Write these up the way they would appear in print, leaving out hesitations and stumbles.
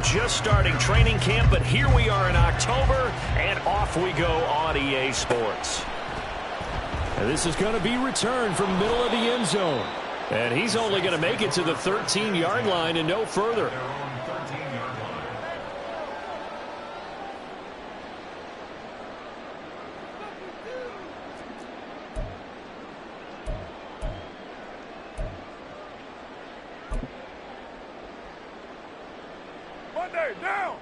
just starting training camp, but here we are in October, and off we go on EA Sports. And this is going to be returned from middle of the end zone. And he's only going to make it to the 13-yard line and no further. Monday, down!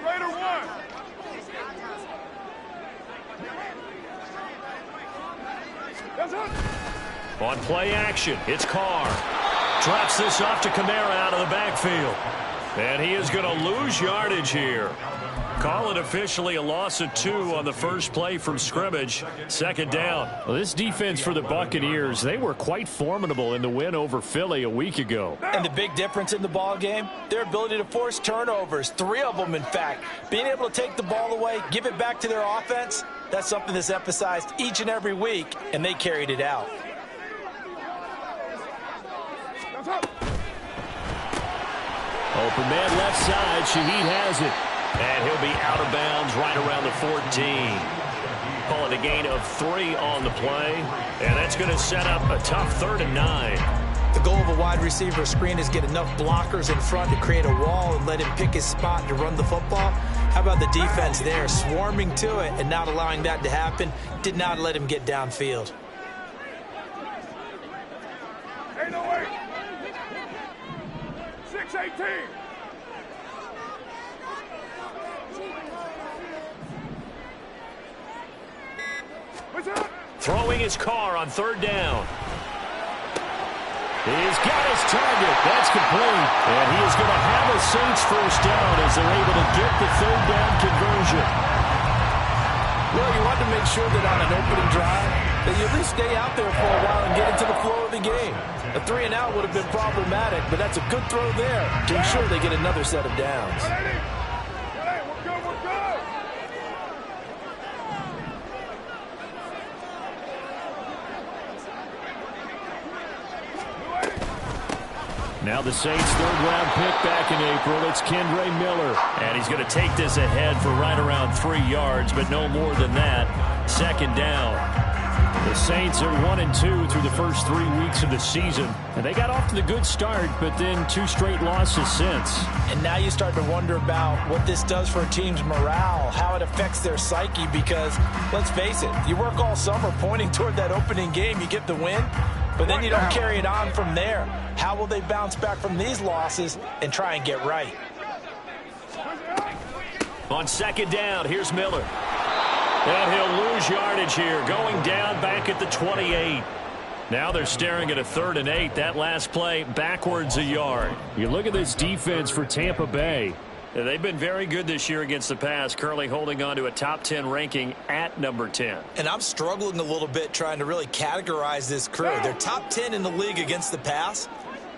Raider one. On play action, it's Carr. Drops this off to Kamara out of the backfield. And he is going to lose yardage here. Call it officially a loss of 2 on the first play from scrimmage. Second down. Well, this defense for the Buccaneers, they were quite formidable in the win over Philly a week ago. And the big difference in the ball game, their ability to force turnovers, 3 of them in fact. Being able to take the ball away, give it back to their offense, that's something that's emphasized each and every week, and they carried it out. Open man left side. Shaheed has it. And he'll be out of bounds right around the 14. Call it a gain of 3 on the play. And that's going to set up a tough 3rd and 9. The goal of a wide receiver screen is get enough blockers in front to create a wall and let him pick his spot to run the football. How about the defense there, swarming to it and not allowing that to happen? Did not let him get downfield. 808. 618. Throwing his Carr on 3rd down. He's got his target. That's complete. And he is going to have a Saints first down as they're able to get the 3rd down conversion. Well, you want to make sure that on an opening drive that you at least stay out there for a while and get into the flow of the game. A 3 and out would have been problematic, but that's a good throw there to ensure they get another set of downs. Now the Saints' 3rd-round pick back in April. It's Kendre Miller. And he's going to take this ahead for right around 3 yards, but no more than that. 2nd down. The Saints are 1-2 through the first 3 weeks of the season. And they got off to the good start, but then 2 straight losses since. And now you start to wonder about what this does for a team's morale, how it affects their psyche, because, let's face it, you work all summer pointing toward that opening game, you get the win, but then you don't carry it on from there. How will they bounce back from these losses and try and get right? On 2nd down, here's Miller. And he'll lose yardage here, going down back at the 28. Now they're staring at a 3rd and 8. That last play backwards a yard. You look at this defense for Tampa Bay. They've been very good this year against the pass, currently holding on to a top 10 ranking at number 10. And I'm struggling a little bit trying to really categorize this crew. They're top 10 in the league against the pass,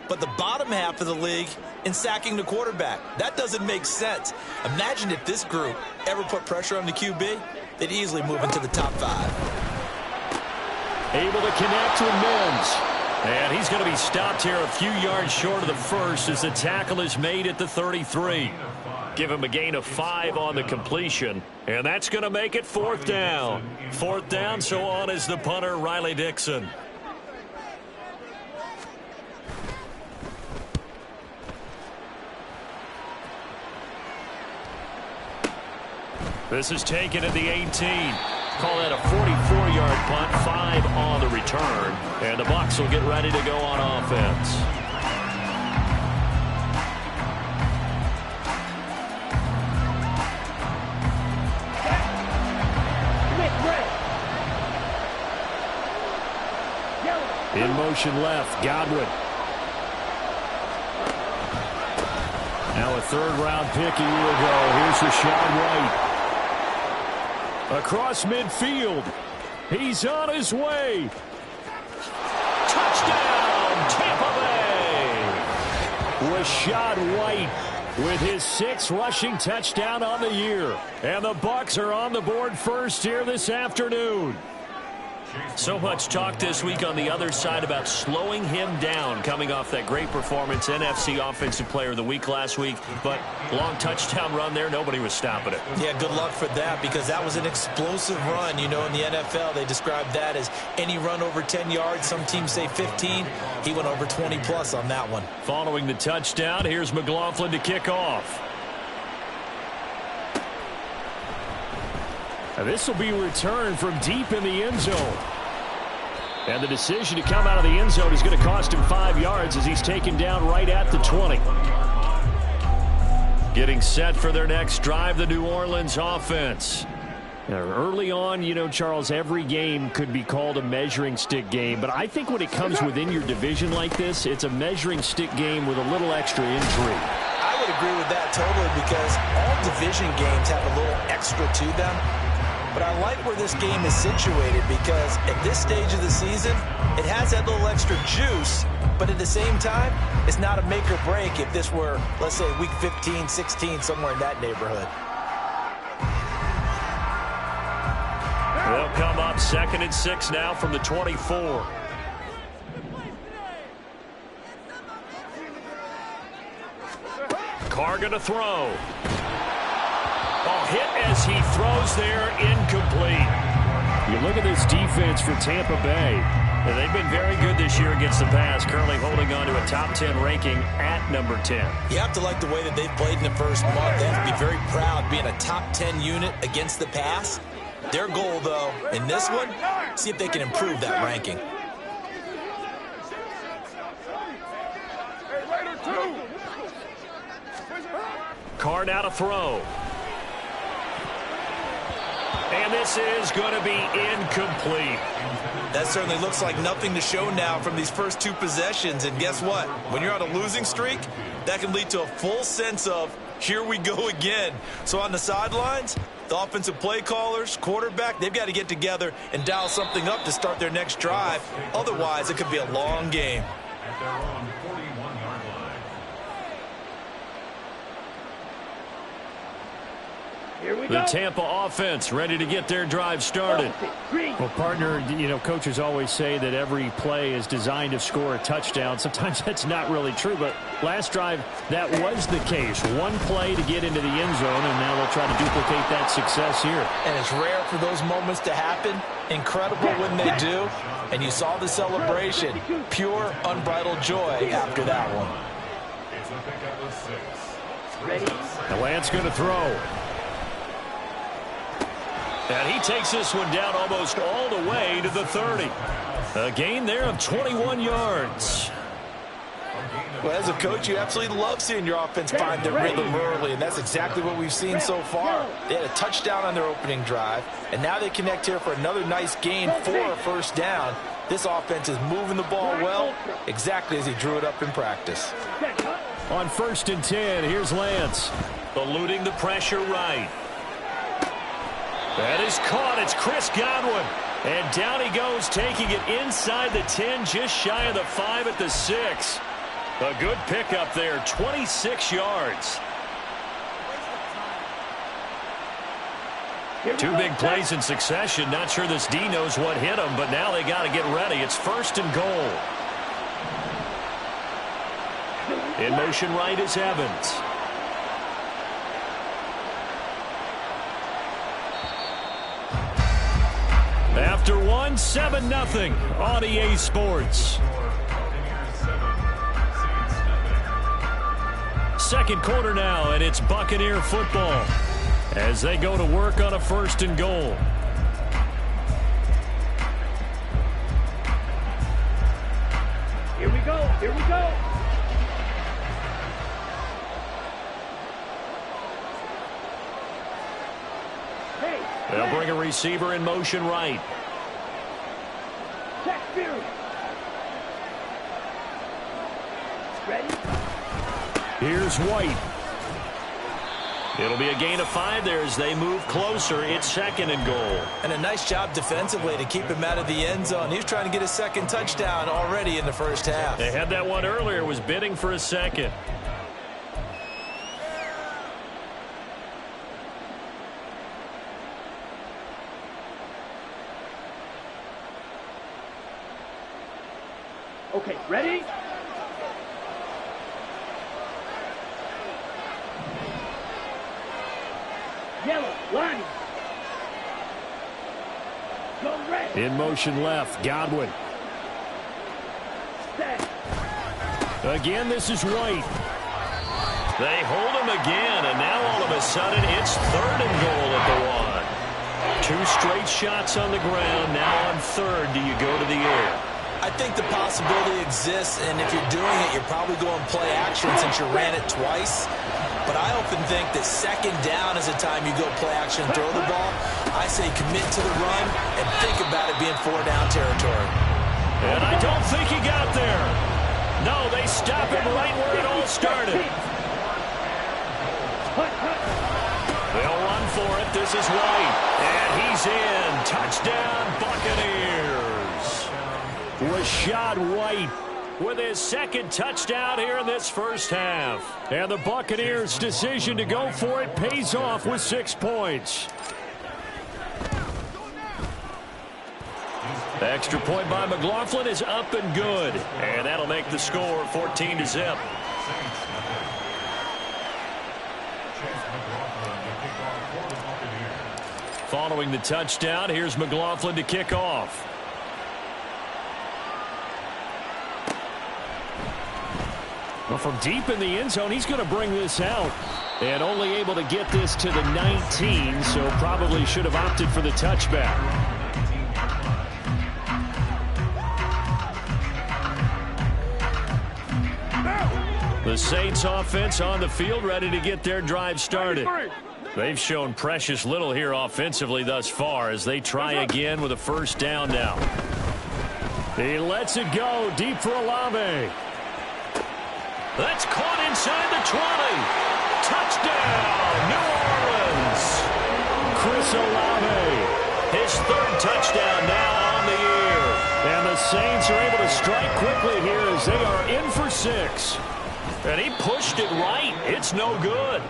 but the bottom half of the league in sacking the quarterback. That doesn't make sense. Imagine if this group ever put pressure on the QB, they'd easily move into the top 5. Able to connect with Mims. And he's going to be stopped here a few yards short of the first as the tackle is made at the 33. Give him a gain of 5 on the completion. And that's going to make it 4th down. 4th down, so on is the punter, Riley Dixon. This is taken at the 18. Call that a 44-yard punt, 5 on the return. And the Bucs will get ready to go on offense. In motion left, Godwin. Now a 3rd-round pick a year ago. Here's Rachaad White. Across midfield. He's on his way. Touchdown, Tampa Bay. Rachaad White with his 6th rushing touchdown on the year. And the Bucs are on the board first here this afternoon. So much talk this week on the other side about slowing him down coming off that great performance, NFC Offensive Player of the Week last week. But long touchdown run there, nobody was stopping it. Yeah, good luck for that because that was an explosive run. You know, in the NFL, they describe that as any run over 10 yards. Some teams say 15. He went over 20-plus on that one. Following the touchdown, here's McLaughlin to kick off. And this will be returned from deep in the end zone. And the decision to come out of the end zone is going to cost him 5 yards as he's taken down right at the 20. Getting set for their next drive, the New Orleans offense. Now, early on, you know, Charles, every game could be called a measuring stick game. But I think when it comes within your division like this, it's a measuring stick game with a little extra intrigue. I would agree with that totally because all division games have a little extra to them. But I like where this game is situated because at this stage of the season, it has that little extra juice, but at the same time, it's not a make or break if this were, let's say, week 15, 16, somewhere in that neighborhood. They'll come up 2nd and 6 now from the 24. Carr going to throw. Hit as he throws there, incomplete. You look at this defense for Tampa Bay. They've been very good this year against the pass, currently holding on to a top 10 ranking at number 10. You have to like the way that they've played in the first month. They have to be very proud being a top 10 unit against the pass. Their goal, though, in this one, see if they can improve that ranking. Carr now to throw. And this is going to be incomplete. That certainly looks like nothing to show now from these first two possessions. And guess what? When you're on a losing streak, that can lead to a full sense of, here we go again. So on the sidelines, the offensive play callers, quarterback, they've got to get together and dial something up to start their next drive. Otherwise, it could be a long game. The Tampa offense ready to get their drive started. Well, partner, you know, coaches always say that every play is designed to score a touchdown. Sometimes that's not really true, but last drive, that was the case. One play to get into the end zone, and now they'll try to duplicate that success here. And it's rare for those moments to happen. Incredible when they do. And you saw the celebration. Pure, unbridled joy after that one. Now Lance going to throw. And he takes this one down almost all the way to the 30. A gain there of 21 yards. Well, as a coach, you absolutely love seeing your offense find their rhythm early, and that's exactly what we've seen so far. They had a touchdown on their opening drive, and now they connect here for another nice gain for a first down. This offense is moving the ball well, exactly as he drew it up in practice. On 1st and 10, here's Lance. Eluding the pressure right. That is caught. It's Chris Godwin. And down he goes, taking it inside the 10, just shy of the 5 at the 6. A good pickup there, 26 yards. Two big plays in succession. Not sure this D knows what hit him, but now they got to get ready. It's 1st and goal. In motion right is Evans. After one, 7-0 on EA Sports. Second quarter now, and it's Buccaneer football as they go to work on a 1st and goal. Here we go. Here we go. They'll bring a receiver in motion right. Ready? Here's White. It'll be a gain of 5 there as they move closer. It's 2nd and goal. And a nice job defensively to keep him out of the end zone. He was trying to get a second touchdown already in the first half. They had that one earlier, was bidding for a second. Okay, ready? Yellow, line. Go red. In motion left, Godwin. Set. Again, this is White. They hold him again, and now all of a sudden it's 3rd and goal at the 1. 2 straight shots on the ground. Now on 3rd, do you go to the air? I think the possibility exists, and if you're doing it, you're probably going play action since you ran it twice. But I often think that 2nd down is the time you go play action and throw the ball. I say commit to the run and think about it being 4-down territory. And I don't think he got there. No, they stop him right where it all started. They'll run for it. This is White. And he's in. Touchdown, Buccaneers. Rachaad White with his 2nd touchdown here in this first half. And the Buccaneers' decision to go for it pays off with 6 points. Extra point by McLaughlin is up and good. And that'll make the score 14-0. Following the touchdown, here's McLaughlin to kick off. Well, from deep in the end zone, he's going to bring this out. And only able to get this to the 19, so probably should have opted for the touchback. The Saints offense on the field, ready to get their drive started. They've shown precious little here offensively thus far as they try again with a 1st down now. He lets it go deep for Olave. That's caught inside the 20. Touchdown, New Orleans. Chris Olave. His 3rd touchdown now on the year. And the Saints are able to strike quickly here as they are in for 6. And he pushed it right. It's no good.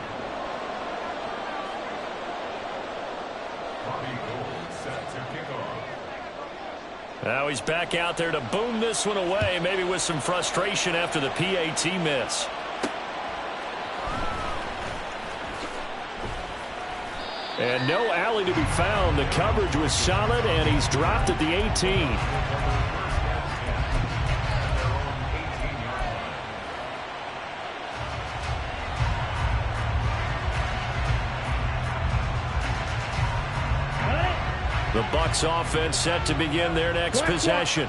Now he's back out there to boom this one away, maybe with some frustration after the PAT miss. And no alley to be found. The coverage was solid, and he's dropped at the 18. The Bucs offense set to begin their next possession.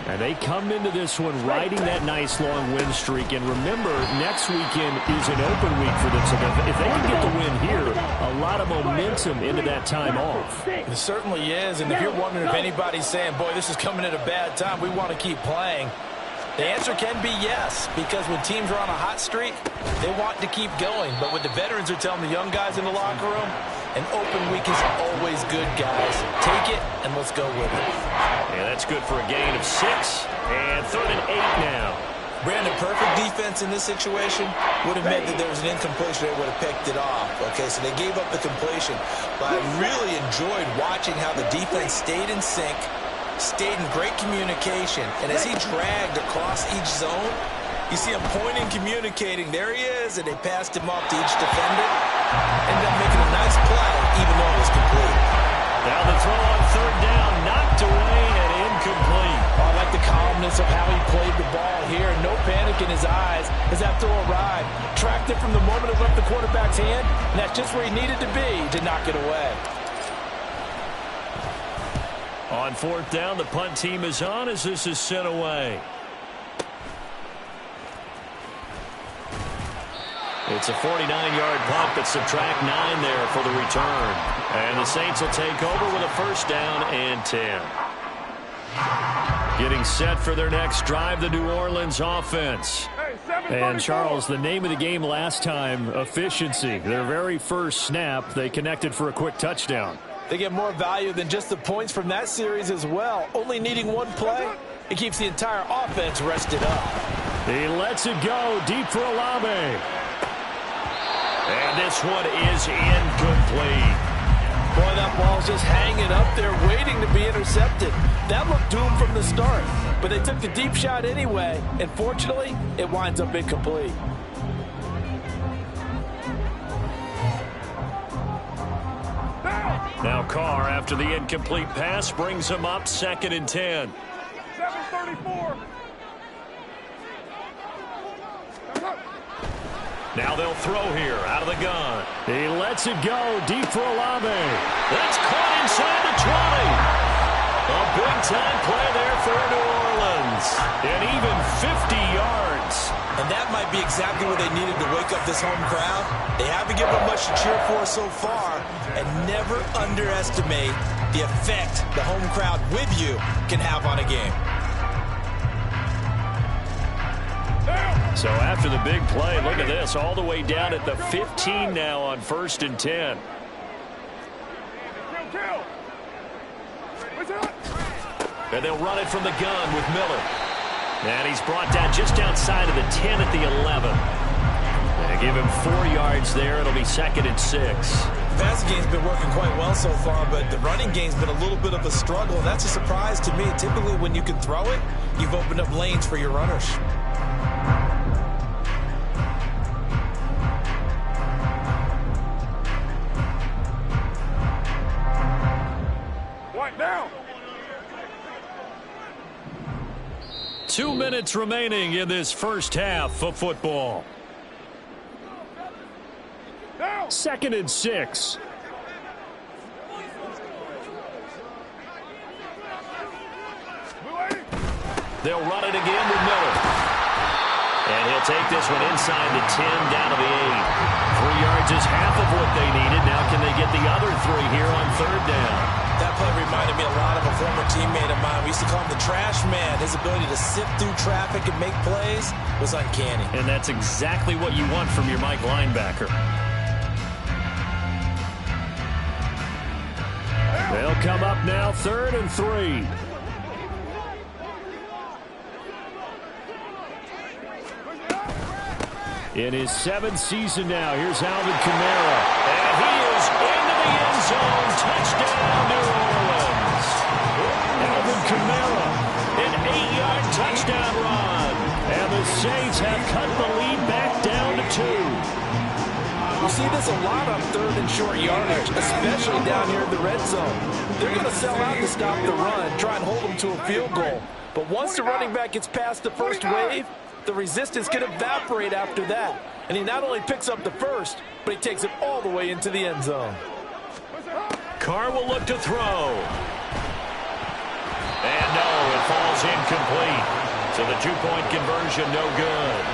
And they come into this one riding that nice long win streak. And remember, next weekend is an open week for them. So if they can get the win here, a lot of momentum into that time off. It certainly is. And if you're wondering if anybody's saying, boy, this is coming at a bad time, we want to keep playing, the answer can be yes, because when teams are on a hot streak, they want to keep going. But what the veterans are telling the young guys in the locker room, an open week is always good, guys. Take it, and let's go with it. And that's good for a gain of 6. And 3rd and 8 now. Brandon, perfect defense in this situation would have meant that there was an incompletion. They would have picked it off. Okay, so they gave up the completion. But I really enjoyed watching how the defense stayed in sync, stayed in great communication. And as he dragged across each zone, you see him pointing, communicating. There he is, and they passed him off to each defender. Ended up making a nice play, even though it was complete. Now the throw on 3rd down, knocked away and incomplete. Oh, I like the calmness of how he played the ball here. No panic in his eyes as that throw arrived. Tracked it from the moment it left the quarterback's hand, and that's just where he needed to be to knock it away. On 4th down, the punt team is on as this is sent away. It's a 49-yard punt, but subtract 9 there for the return. And the Saints will take over with a 1st down and 10. Getting set for their next drive, the New Orleans offense. And, Charles, the name of the game last time, efficiency. Their very first snap, they connected for a quick touchdown. They get more value than just the points from that series as well. Only needing one play, it keeps the entire offense rested up. He lets it go deep for Olave. And this one is incomplete. Boy, that ball ball's just hanging up there waiting to be intercepted. That looked doomed from the start, but they took the deep shot anyway, and fortunately, it winds up incomplete. Now Carr, after the incomplete pass, brings him up 2nd and 10. 7:34. Now they'll throw here out of the gun. He lets it go deep for Olave. That's caught inside the 20. A big-time play there for New Orleans. And even 50 yards. And that might be exactly what they needed to wake up this home crowd. They haven't given them much to cheer for so far. And never underestimate the effect the home crowd with you can have on a game. So after the big play, look at this, all the way down at the 15 now on 1st and 10. And they'll run it from the gun with Miller. And he's brought down just outside of the 10 at the 11. They give him 4 yards there. It'll be 2nd and 6. The passing game's been working quite well so far, but the running game's been a little bit of a struggle. And that's a surprise to me. Typically, when you can throw it, you've opened up lanes for your runners. White down. 2 minutes remaining in this first half of football. 2nd and 6. They'll run it again with Miller. And he'll take this one inside the 10 down to the 8. 3 yards is half of what they needed. Now can they get the other 3 here on 3rd down? That play reminded me a lot of a former teammate of mine. We used to call him the trash man. His ability to sift through traffic and make plays was uncanny. And that's exactly what you want from your Mike linebacker. They'll come up now 3rd and 3. In his 7th season now, here's Alvin Kamara. And he is into the end zone. Touchdown, New Orleans. Alvin Kamara. An 8-yard touchdown run. And the Saints have cut the lead back down to 2. You see this a lot on 3rd and short yardage, especially down here in the red zone. They're going to sell out to stop the run, try and hold them to a field goal. But once the running back gets past the first wave, the resistance can evaporate after that. And he not only picks up the first, but he takes it all the way into the end zone. Carr will look to throw. And no, it falls incomplete. So the 2-point conversion no good.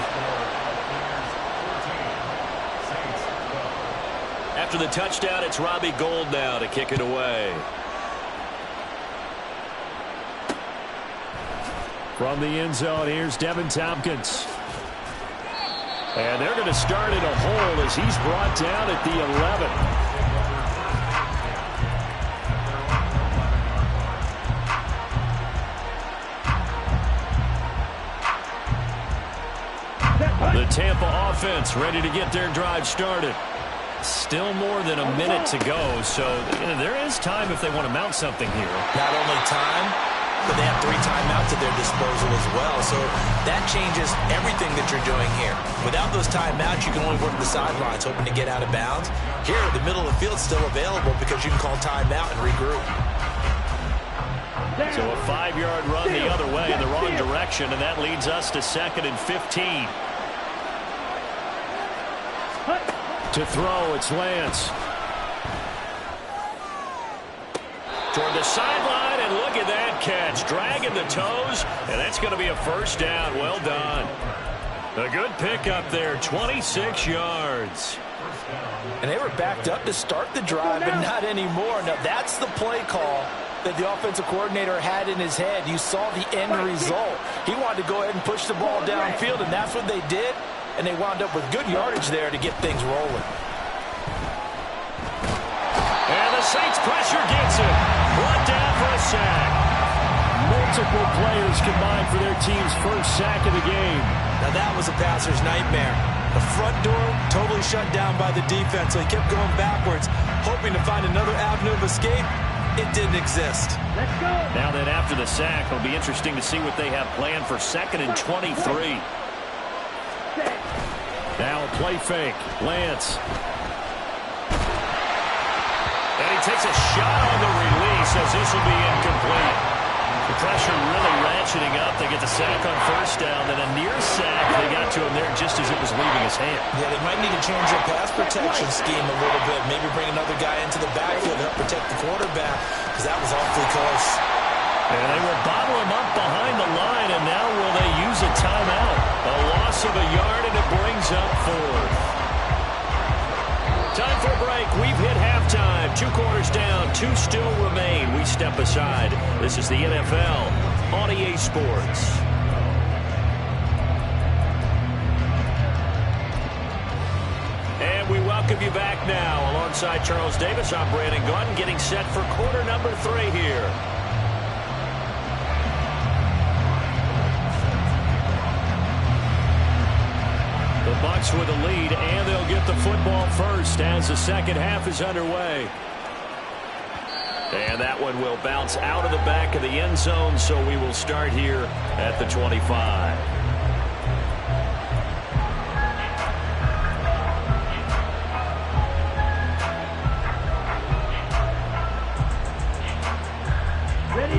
After the touchdown, it's Robbie Gould now to kick it away. From the end zone, here's Devin Tompkins. And they're going to start at a hole as he's brought down at the 11. The Tampa offense ready to get their drive started. Still more than a minute to go, so there is time if they want to mount something here. Not only time, but they have 3 timeouts at their disposal as well. So that changes everything that you're doing here. Without those timeouts, you can only work the sidelines, hoping to get out of bounds. Here, the middle of the field is still available because you can call timeout and regroup. So a 5-yard run the other way in the wrong direction, and that leads us to 2nd and 15. To throw, it's Lance. Toward the sideline, and look at that catch. Dragging the toes, and that's going to be a first down. Well done. A good pickup there, 26 yards. And they were backed up to start the drive, but not anymore. Now, that's the play call that the offensive coordinator had in his head. You saw the end result. He wanted to go ahead and push the ball downfield, and that's what they did. And they wound up with good yardage there to get things rolling. And the Saints pressure gets him. Brought down for a sack. Multiple players combined for their team's first sack of the game. Now that was a passer's nightmare. The front door totally shut down by the defense, so he kept going backwards, hoping hoping to find another avenue of escape. It didn't exist. Let's go. Now then, after the sack, it'll be interesting to see what they have planned for 2nd and 23. Now a play fake. Lance. And he takes a shot on the release as this will be incomplete. The pressure really ratcheting up. They get the sack on 1st down, then a near sack. They got to him there just as it was leaving his hand. Yeah, they might need to change their pass protection scheme a little bit. Maybe bring another guy into the backfield to help protect the quarterback, because that was awfully close. And they will bottle him up behind the line, and now will they use a timeout? A loss of a yard, and it brings up 4th. Time for a break. We've hit halftime. 2 quarters down. 2 still remain. We step aside. This is the NFL on EA Sports. And we welcome you back now. Alongside Charles Davis, I'm Brandon Gunn, getting set for quarter number 3 here. The Bucs with a lead, and they'll get the football first as the second half is underway. And that one will bounce out of the back of the end zone, so we will start here at the 25.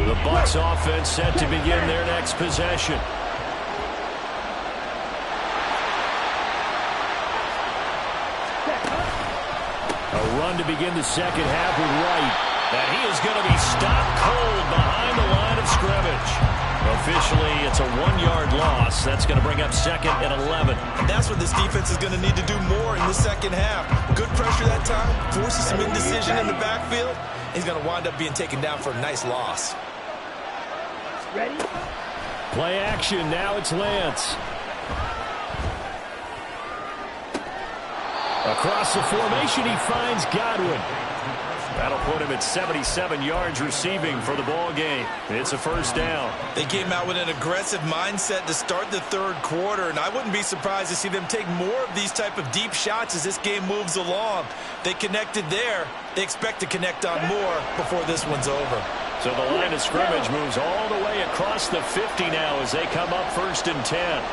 The Bucs offense set to begin their next possession. A run to begin the second half with Wright. And he is going to be stopped cold behind the line of scrimmage. Officially, it's a 1-yard loss. That's going to bring up 2nd and 11. And that's what this defense is going to need to do more in the second half. Good pressure that time, forces some indecision in the backfield. He's going to wind up being taken down for a nice loss. Ready? Play action. Now it's Lance. Across the formation, he finds Godwin. That'll put him at 77 yards receiving for the ball game. It's a 1st down. They came out with an aggressive mindset to start the 3rd quarter, and I wouldn't be surprised to see them take more of these type of deep shots as this game moves along. They connected there. They expect to connect on more before this one's over. So the line of scrimmage moves all the way across the 50 now as they come up 1st and 10.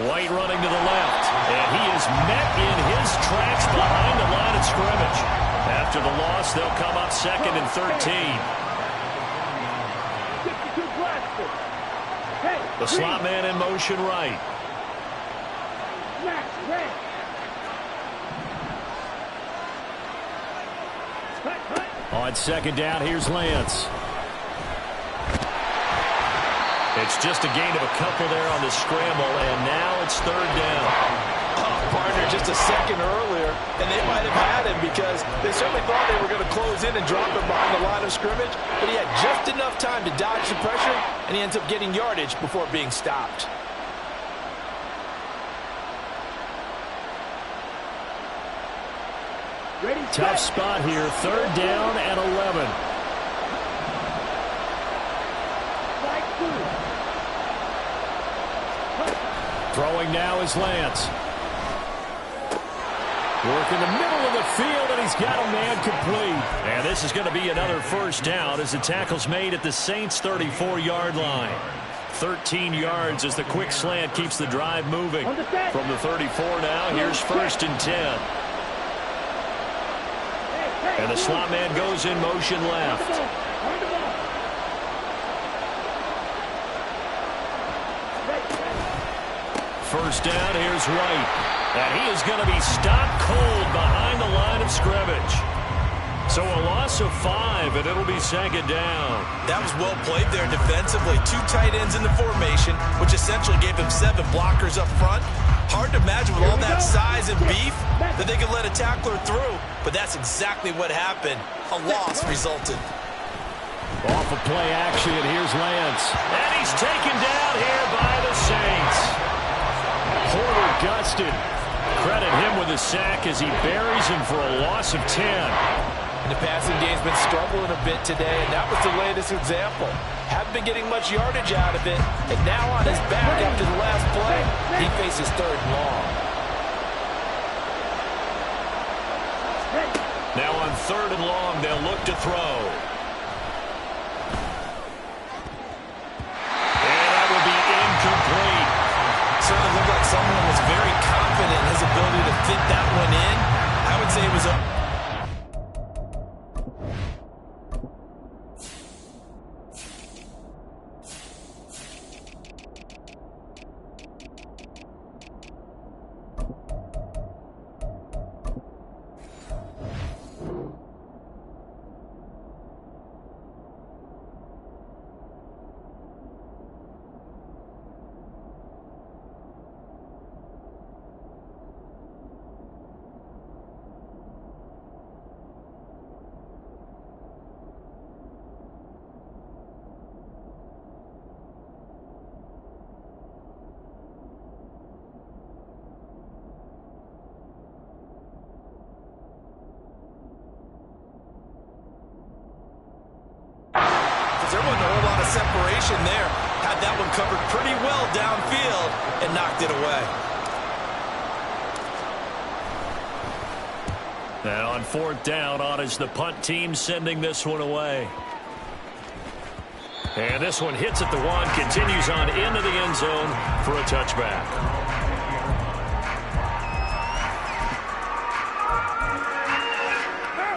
White running to the left, and he is met in his tracks behind the line of scrimmage. After the loss, they'll come up 2nd and 13. The slot man in motion right. On 2nd down, here's Lance. It's just a gain of a couple there on the scramble, and now it's 3rd down. Partner just a second earlier, and they might have had him because they certainly thought they were going to close in and drop him behind the line of scrimmage, but he had just enough time to dodge the pressure, and he ends up getting yardage before being stopped. Ready, Tough spot here. 3rd down and 11. Throwing now is Lance. Work in the middle of the field, and he's got a man complete. And this is going to be another 1st down as the tackle's made at the Saints' 34-yard line. 13 yards as the quick slant keeps the drive moving. From the 34 now, here's 1st and 10. And the slot man goes in motion left. 1st down, here's White. And he is going to be stopped cold behind the line of scrimmage. So a loss of 5, and it'll be 2nd down. That was well played there defensively. 2 tight ends in the formation, which essentially gave him 7 blockers up front. Hard to imagine with all that size and beef that they could let a tackler through, but that's exactly what happened. A loss resulted. Off of play action, here's Lance. And he's taken down here by the Saints. Porter Gustin. Credit him with a sack as he buries him for a loss of 10. And the passing game's been struggling a bit today, and that was the latest example. Haven't been getting much yardage out of it, and now on his back after the last play, he faces 3rd and long. Now on 3rd and long, they'll look to throw. And that will be incomplete. Certainly looked like someone was very confident in his ability to fit that one in. I would say it was a... There wasn't a whole lot of separation there. Had that one covered pretty well downfield and knocked it away. And on 4th down, on is the punt team sending this one away. And this one hits at the 1, continues on into the end zone for a touchback.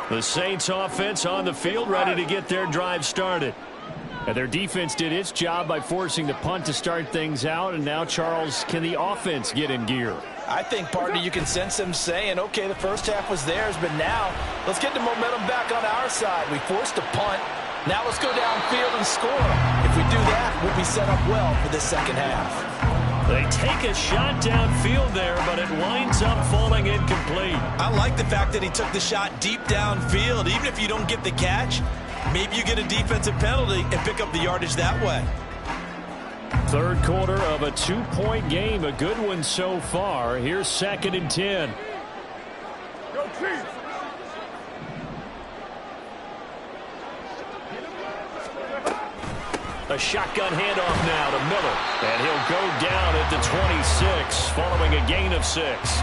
The Saints offense on the field, ready to get their drive started. And their defense did its job by forcing the punt to start things out. And now, Charles, can the offense get in gear? I think, partner, you can sense them saying, okay, the first half was theirs, but now let's get the momentum back on our side. We forced a punt. Now let's go downfield and score. If we do that, we'll be set up well for the second half. They take a shot downfield there, but it winds up falling incomplete. I like the fact that he took the shot deep downfield. Even if you don't get the catch, maybe you get a defensive penalty and pick up the yardage that way. 3rd quarter of a 2-point game. A good one so far. Here's 2nd and 10. Go Chiefs! A shotgun handoff now to Miller. And he'll go down at the 26 following a gain of 6.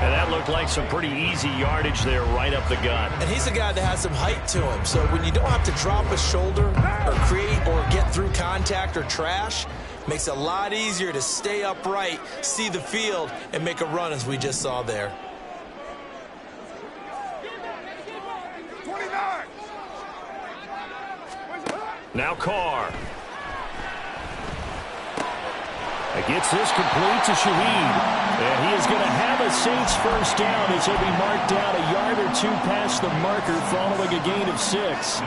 And that looked like some pretty easy yardage there right up the gut. And he's a guy that has some height to him. So when you don't have to drop a shoulder or create or get through contact or trash, makes it a lot easier to stay upright, see the field, and make a run as we just saw there. 29! Now Carr. Gets this complete to Shaheed. And he is going to have a Saints first down as he'll be marked down a yard or 2 past the marker following a gain of 6.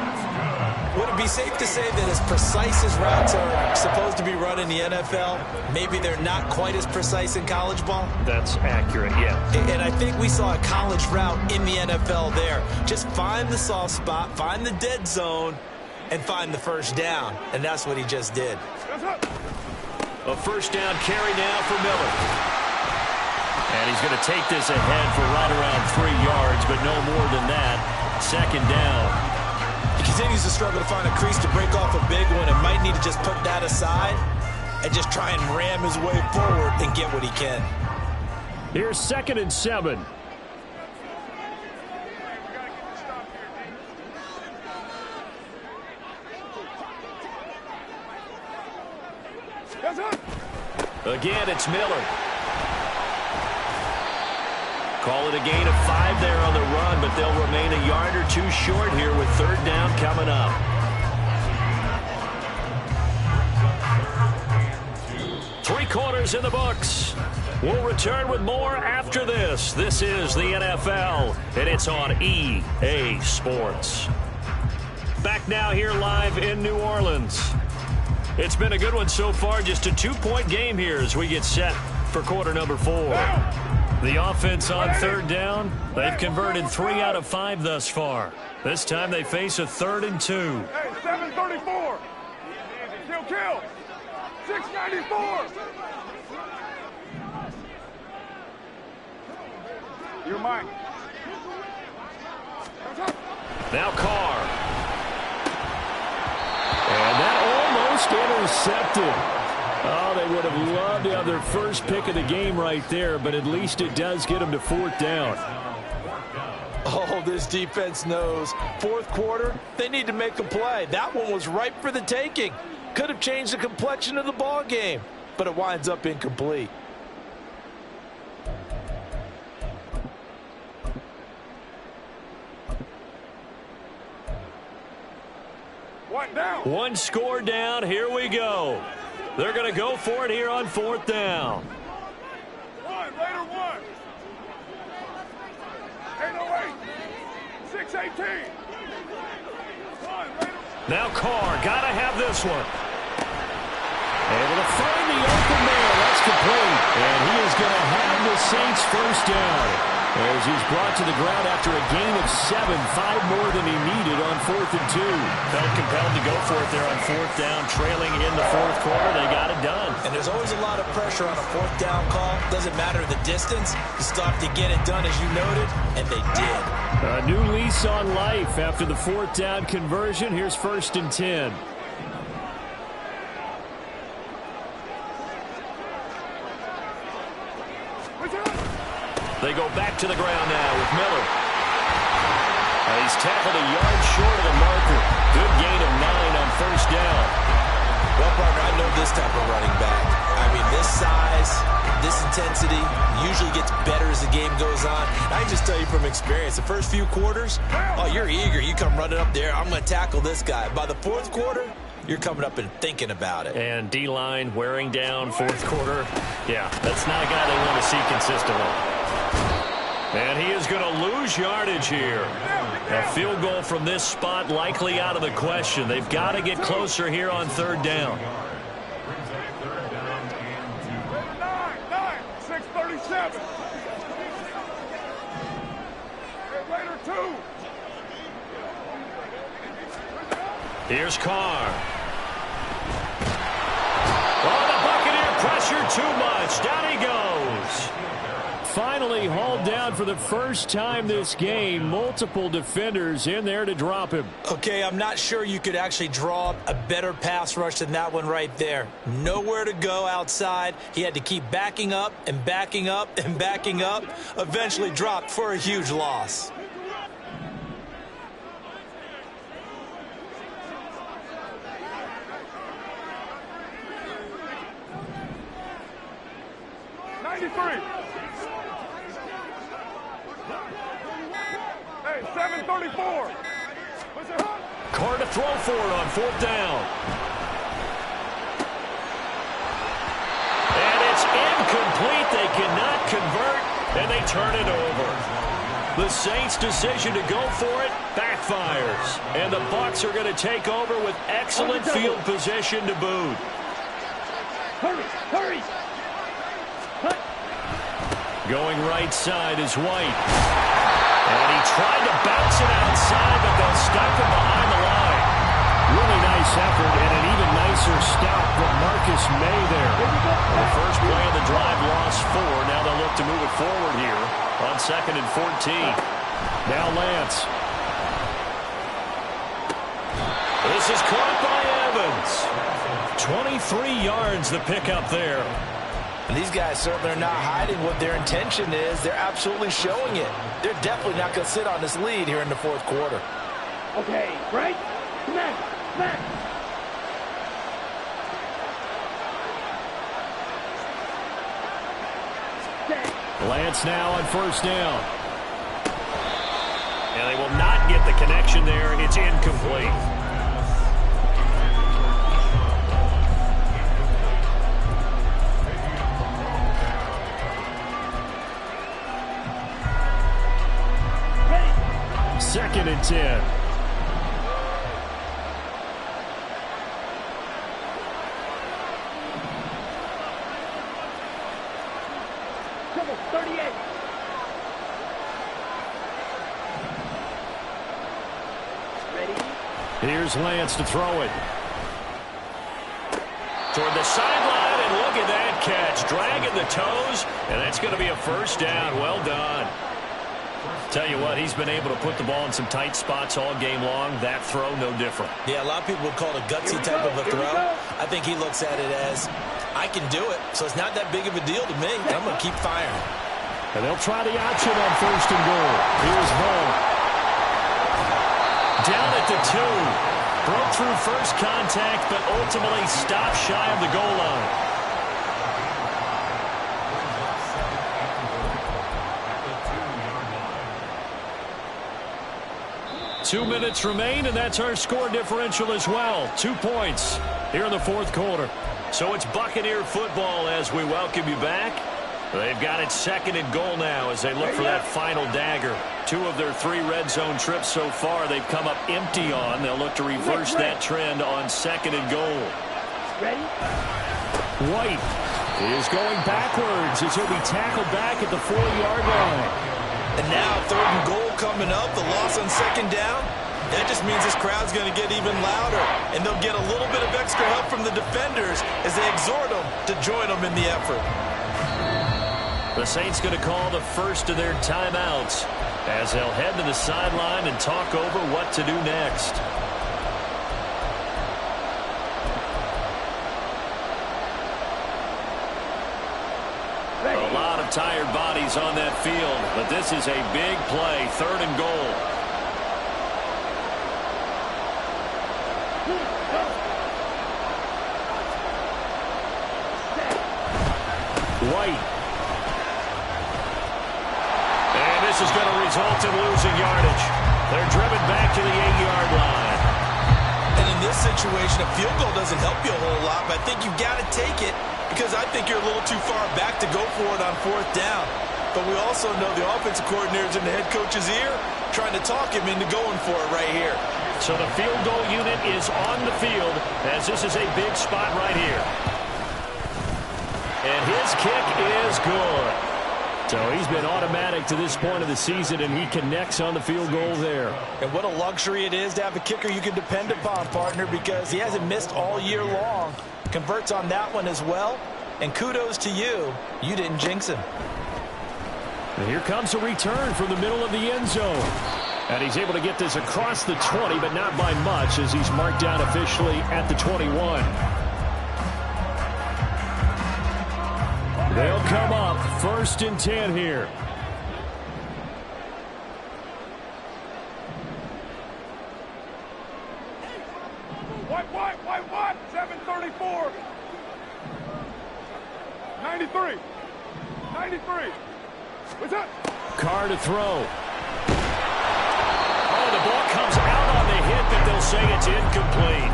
Would it be safe to say that as precise as routes are supposed to be run in the NFL, maybe they're not quite as precise in college ball? That's accurate, yeah. And I think we saw a college route in the NFL there. Just find the soft spot, find the dead zone, and find the first down. And that's what he just did. A first down carry now for Miller. And he's going to take this ahead for right around 3 yards, but no more than that. 2nd down. He continues to struggle to find a crease to break off a big one and might need to just put that aside and just try and ram his way forward and get what he can. Here's 2nd and 7. Again, it's Miller. Call it a gain of 5 there on the run, but they'll remain a yard or 2 short here with 3rd down coming up. Three quarters in the books. We'll return with more after this. This is the NFL, and it's on EA Sports. Back now here live in New Orleans. It's been a good one so far. Just a 2-point game here as we get set for quarter number 4. The offense on 3rd down. They've converted 3 out of 5 thus far. This time they face a 3rd and 2. Hey, 734. Kill. 694. You're mine. Now Carr. And that almost intercepted. Oh, they would have loved to have their first pick of the game right there, but at least it does get them to 4th down. Oh, this defense knows. Fourth quarter, they need to make a play. That one was ripe for the taking. Could have changed the complexion of the ball game, but it winds up incomplete. One score down. Here we go. They're going to go for it here on fourth down. Later one. 808. 618. Now Carr, got to have this one. Able to find the open man. That's complete. And he is going to have the Saints first down. As he's brought to the ground after a gain of 7, 5 more than he needed on 4th and 2. Felt compelled to go for it there on fourth down, trailing in the fourth quarter. They got it done. And there's always a lot of pressure on a fourth down call. Doesn't matter the distance. You still have to get it done, as you noted, and they did. A new lease on life after the fourth down conversion. Here's 1st and 10. They go back to the ground now with Miller. He's tackled a yard short of the marker. Good gain of 9 on first down. Well, partner, I know this type of running back. I mean, this size, this intensity usually gets better as the game goes on. I can just tell you from experience, the first few quarters, oh, you're eager. You come running up there, I'm going to tackle this guy. By the fourth quarter, you're coming up and thinking about it. And D-line wearing down fourth quarter. Yeah, that's not a guy they want to see consistently. And he is going to lose yardage here. A field goal from this spot likely out of the question. They've got to get closer here on third down. 637. Later 2. Here's Carr. Oh, the Buccaneer pressure too much. Down he goes. Finally hauled down for the first time this game. Multiple defenders in there to drop him. Okay, I'm not sure you could actually draw a better pass rush than that one right there. Nowhere to go outside. He had to keep backing up and backing up and backing up. Eventually dropped for a huge loss. Hey, 734. Carr to throw for it on fourth down. And it's incomplete. They cannot convert, and they turn it over. The Saints' decision to go for it backfires. And the Bucs are going to take over with excellent field position to boot. Hurry, hurry. Going right side is White. And he tried to bounce it outside, but they'll stop him behind the line. Really nice effort and an even nicer stop from Marcus May there. The first play of the drive lost 4. Now they'll look to move it forward here on 2nd and 14. Now Lance. This is caught by Evans. 23 yards the pickup there. And these guys certainly are not hiding what their intention is. They're absolutely showing it. They're definitely not going to sit on this lead here in the fourth quarter. Okay, right? Smack, smack. Lance now on first down. And they will not get the connection there. It's incomplete. Second and 10. Double 38. Ready? Here's Lance to throw it. Toward the sideline, and look at that catch. Dragging the toes, and that's going to be a first down. Well done. Tell you what, he's been able to put the ball in some tight spots all game long. That throw, no different. Yeah, a lot of people would call it a gutsy type of a throw. I think he looks at it as, I can do it, so it's not that big of a deal to me. I'm going to keep firing. And they'll try the option on 1st and goal. Here's Hull. Down at the 2. Broke through first contact, but ultimately stopped shy of the goal line. Two minutes remain, and that's our score differential as well. 2 points here in the 4th quarter. So it's Buccaneer football as we welcome you back. They've got it 2nd and goal now as they look for that final dagger. 2 of their 3 red zone trips so far they've come up empty on. They'll look to reverse that trend on 2nd and goal. Ready? White is going backwards as he'll be tackled back at the 4-yard line. And now 3rd and goal coming up. The loss on 2nd down. That just means this crowd's going to get even louder. And they'll get a little bit of extra help from the defenders as they exhort them to join them in the effort. The Saints going to call the first of their timeouts as they'll head to the sideline and talk over what to do next. A lot of tired bodies on that field, but this is a big play, 3rd and goal. White. And this is going to result in losing yardage. They're driven back to the 8-yard line. And in this situation, a field goal doesn't help you a whole lot, but I think you've got to take it because I think you're a little too far back to go for it on 4th down. But we also know the offensive coordinator's in the head coach's ear trying to talk him into going for it right here. So the field goal unit is on the field as this is a big spot right here. And his kick is good. So he's been automatic to this point of the season, and he connects on the field goal there. And what a luxury it is to have a kicker you can depend upon, partner, because he hasn't missed all year long. Converts on that one as well. And kudos to you. You didn't jinx him. And here comes a return from the middle of the end zone. And he's able to get this across the 20, but not by much as he's marked down officially at the 21. They'll come up 1st and 10 here. What? 734. 93. What's up? Carr to throw. Oh, the ball comes out on the hit, but they'll say it's incomplete.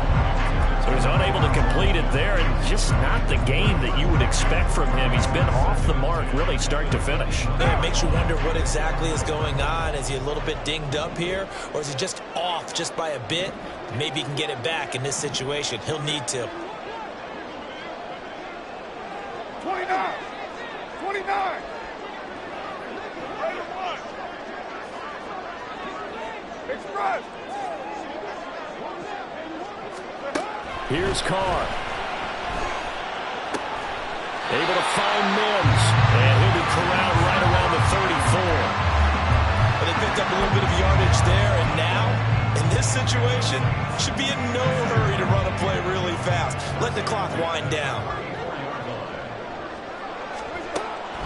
So he's unable to complete it there, and just not the game that you would expect from him. He's been off the mark really start to finish. Yeah, it makes you wonder what exactly is going on. Is he a little bit dinged up here, or is he just off just by a bit? Maybe he can get it back in this situation. He'll need to. 29. Express. Here's Carr. Able to find Mims. And he'll be corralled right around the 34. But they picked up a little bit of yardage there, and now, in this situation, should be in no hurry to run a play really fast. Let the clock wind down.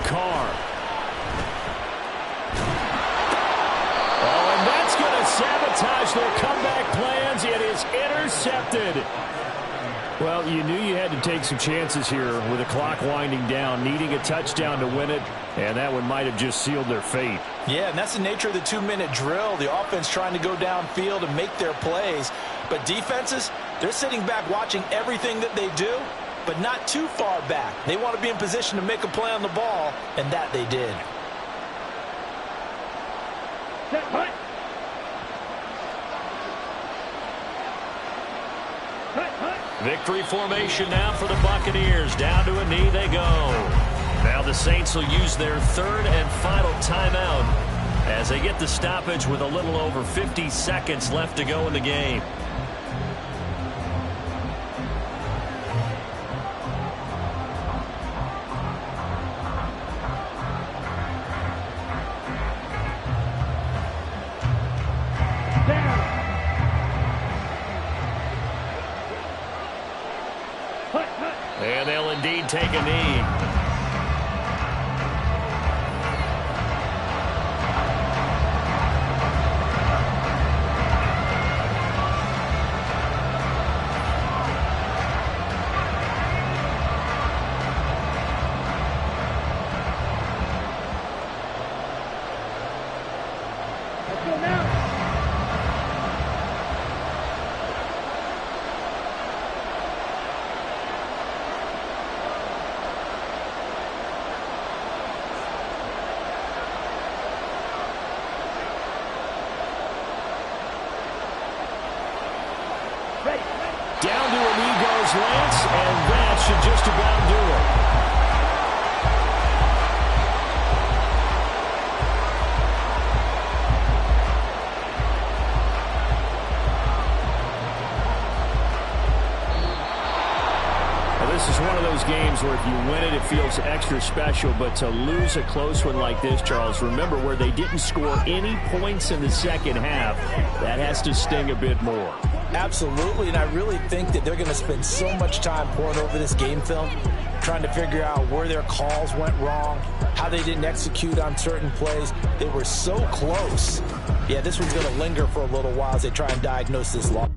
Carr. Oh, and that's going to sabotage their comeback plans. It is intercepted. Well, you knew you had to take some chances here with the clock winding down, needing a touchdown to win it, and that one might have just sealed their fate. Yeah, and that's the nature of the 2-minute drill. The offense trying to go downfield and make their plays. But defenses, they're sitting back watching everything that they do, but not too far back. They want to be in position to make a play on the ball, and that they did. Set, punt. Victory formation now for the Buccaneers. Down to a knee they go. Now the Saints will use their 3rd and final timeout as they get the stoppage with a little over 50 seconds left to go in the game. And they'll indeed take a knee. Let's go now. Down to a knee goes Lance, and that should just about do it. Well, this is one of those games where if you win it, it feels extra special, but to lose a close one like this, Charles, remember where they didn't score any points in the second half, that has to sting a bit more. Absolutely, and I really think that they're going to spend so much time poring over this game film, trying to figure out where their calls went wrong, how they didn't execute on certain plays. They were so close. Yeah, this one's going to linger for a little while as they try and diagnose this loss.